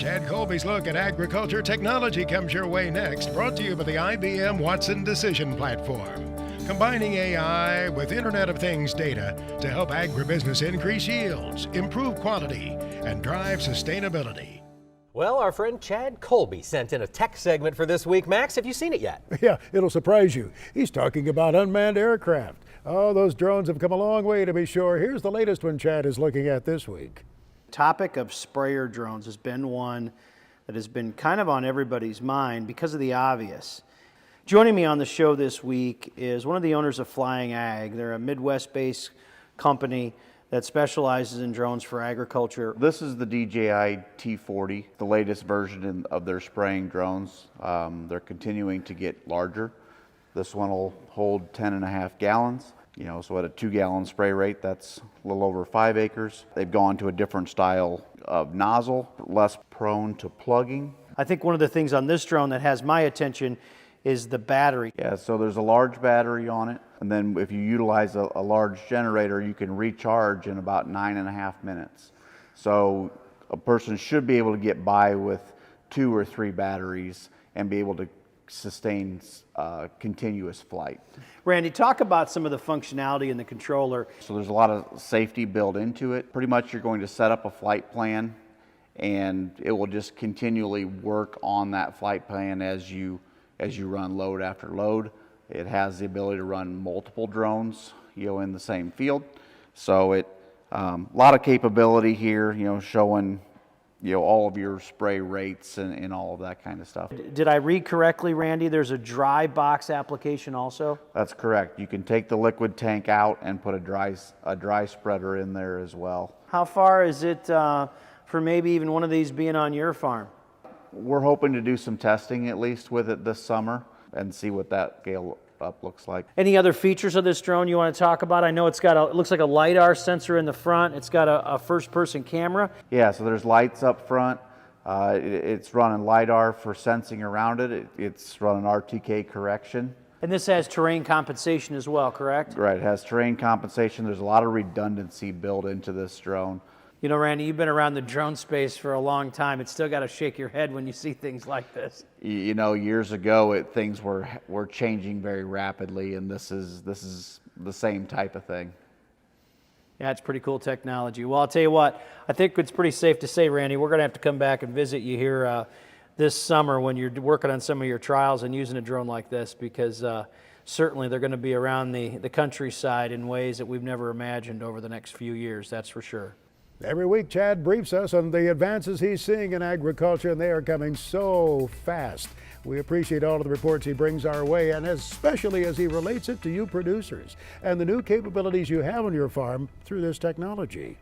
Chad Colby's look at agriculture technology comes your way next, brought to you by the IBM Watson Decision Platform. Combining AI with Internet of Things data to help agribusiness increase yields, improve quality, and drive sustainability. Well, our friend Chad Colby sent in a tech segment for this week. Max, have you seen it yet? Yeah, it'll surprise you. He's talking about unmanned aircraft. Oh, those drones have come a long way, to be sure. Here's the latest one Chad is looking at this week. The topic of sprayer drones has been one that has been kind of on everybody's mind because of the obvious. Joining me on the show this week is one of the owners of FlyingAG. They're a Midwest-based company that specializes in drones for agriculture. This is the DJI T40, the latest version of their spraying drones. They're continuing to get larger. This one will hold 10.5 gallons. So at a 2-gallon spray rate, that's a little over 5 acres. They've gone to a different style of nozzle, less prone to plugging. I think one of the things on this drone that has my attention is the battery. Yeah, so there's a large battery on it, and then if you utilize a large generator, you can recharge in about 9.5 minutes. So a person should be able to get by with 2 or 3 batteries and be able to sustain continuous flight. Randy, talk about some of the functionality in the controller. So there's a lot of safety built into it. Pretty much you're going to set up a flight plan, and it will just continually work on that flight plan as you run load after load. It has the ability to run multiple drones, in the same field. So it a lot of capability here, showing all of your spray rates and all of that kind of stuff. Did I read correctly, Randy? There's a dry box application also? That's correct. You can take the liquid tank out and put a dry spreader in there as well. How far is it for maybe even one of these being on your farm? We're hoping to do some testing at least with it this summer and see what that scale up looks like. Any other features of this drone you want to talk about? I know it looks like a LiDAR sensor in the front. It's got a first-person camera. Yeah, so there's lights up front. It's running LiDAR for sensing around it. It's running RTK correction. And this has terrain compensation as well, correct? Right, it has terrain compensation. There's a lot of redundancy built into this drone. Randy, you've been around the drone space for a long time. It's still got to shake your head when you see things like this. Years ago, things were changing very rapidly, and this is the same type of thing. Yeah, it's pretty cool technology. Well, I'll tell you what, I think it's pretty safe to say, Randy, we're going to have to come back and visit you here this summer when you're working on some of your trials and using a drone like this, because certainly they're going to be around the countryside in ways that we've never imagined over the next few years, that's for sure. Every week, Chad briefs us on the advances he's seeing in agriculture, and they are coming so fast. We appreciate all of the reports he brings our way, and especially as he relates it to you producers and the new capabilities you have on your farm through this technology.